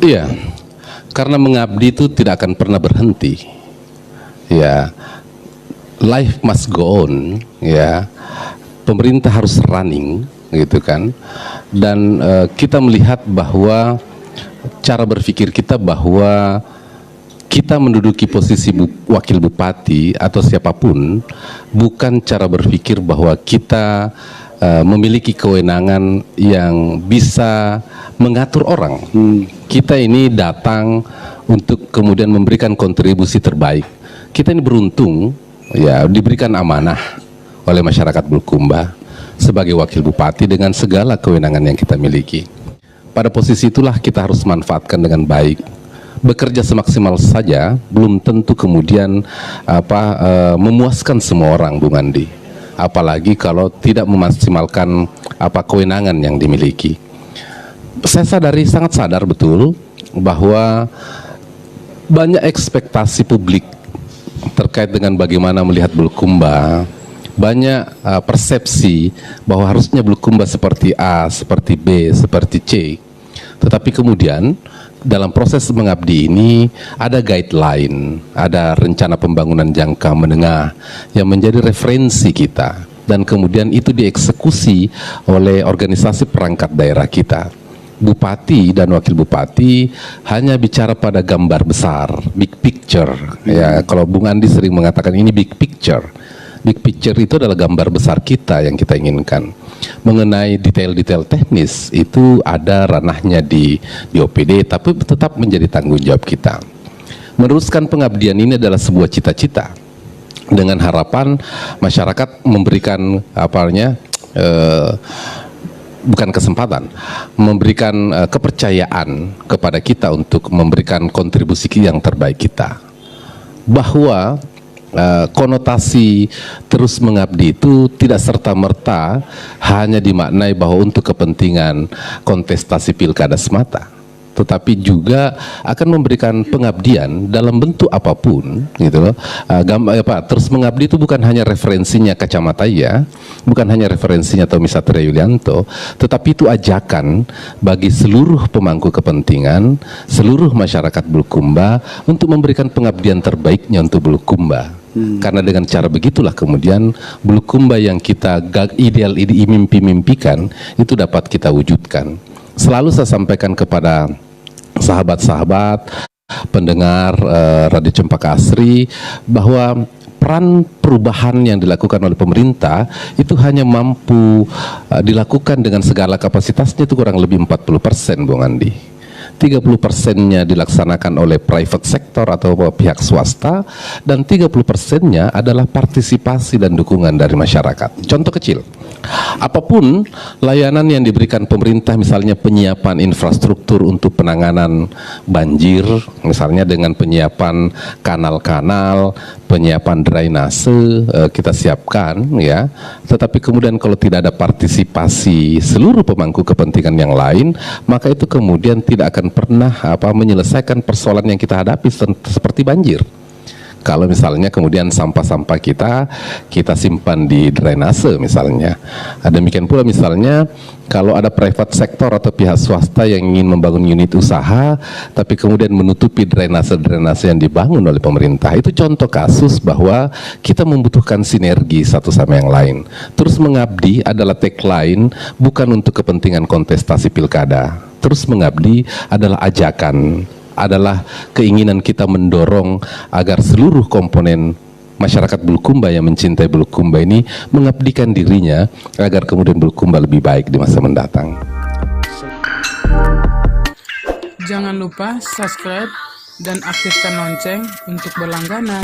Iya, karena mengabdi itu tidak akan pernah berhenti. Ya, life must go on. Ya, pemerintah harus running, gitu kan. Dan kita melihat bahwa cara berpikir kita bahwa kita menduduki posisi wakil bupati atau siapapun bukan cara berpikir bahwa kita memiliki kewenangan yang bisa mengatur orang. Kita ini datang untuk kemudian memberikan kontribusi terbaik. Kita ini beruntung ya diberikan amanah oleh masyarakat Bulukumba sebagai wakil bupati dengan segala kewenangan yang kita miliki. Pada posisi itulah kita harus manfaatkan dengan baik. Bekerja semaksimal saja belum tentu kemudian memuaskan semua orang, Bung Andi. Apalagi kalau tidak memaksimalkan kewenangan yang dimiliki. Saya sangat sadar betul bahwa banyak ekspektasi publik terkait dengan bagaimana melihat Bulukumba, banyak persepsi bahwa harusnya Bulukumba seperti A, seperti B, seperti C. Tetapi kemudian dalam proses mengabdi ini ada guideline, ada rencana pembangunan jangka menengah yang menjadi referensi kita, dan kemudian itu dieksekusi oleh organisasi perangkat daerah kita. Bupati dan wakil bupati hanya bicara pada gambar besar, big picture. Ya, kalau Bung Andi sering mengatakan ini big picture. Big picture itu adalah gambar besar kita yang kita inginkan. Mengenai detail-detail teknis itu ada ranahnya di OPD, tapi tetap menjadi tanggung jawab kita. Meneruskan pengabdian ini adalah sebuah cita-cita dengan harapan masyarakat memberikan bukan kesempatan, memberikan kepercayaan kepada kita untuk memberikan kontribusi yang terbaik kita. Bahwa konotasi terus mengabdi itu tidak serta-merta hanya dimaknai bahwa untuk kepentingan kontestasi pilkada semata, tetapi juga akan memberikan pengabdian dalam bentuk apapun, gitu loh. Terus mengabdi itu bukan hanya referensinya kacamata ya, bukan hanya referensinya Tommy Satria Yulianto, tetapi itu ajakan bagi seluruh pemangku kepentingan, seluruh masyarakat Bulukumba untuk memberikan pengabdian terbaiknya untuk Bulukumba. Karena dengan cara begitulah kemudian Bulukumba yang kita ideal mimpi-mimpikan itu dapat kita wujudkan. Selalu saya sampaikan kepada sahabat-sahabat pendengar Radio Cempaka Asri bahwa peran perubahan yang dilakukan oleh pemerintah itu hanya mampu dilakukan dengan segala kapasitasnya itu kurang lebih 40%, Bung Andi. 30%-nya dilaksanakan oleh private sector atau pihak swasta, dan 30%-nya adalah partisipasi dan dukungan dari masyarakat. Contoh kecil, apapun layanan yang diberikan pemerintah, misalnya penyiapan infrastruktur untuk penanganan banjir, misalnya dengan penyiapan kanal-kanal, penyiapan drainase kita siapkan ya. Tetapi kemudian kalau tidak ada partisipasi seluruh pemangku kepentingan yang lain, maka itu kemudian tidak akan pernah menyelesaikan persoalan yang kita hadapi seperti banjir. Kalau misalnya kemudian sampah-sampah kita simpan di drainase misalnya. Demikian pula misalnya kalau ada private sector atau pihak swasta yang ingin membangun unit usaha tapi kemudian menutupi drainase-drainase yang dibangun oleh pemerintah. Itu contoh kasus bahwa kita membutuhkan sinergi satu sama yang lain. Terus mengabdi adalah tagline bukan untuk kepentingan kontestasi pilkada. Terus mengabdi adalah ajakan, adalah keinginan kita mendorong agar seluruh komponen masyarakat Bulukumba yang mencintai Bulukumba ini mengabdikan dirinya agar kemudian Bulukumba lebih baik di masa mendatang. Jangan lupa subscribe dan aktifkan lonceng untuk berlangganan.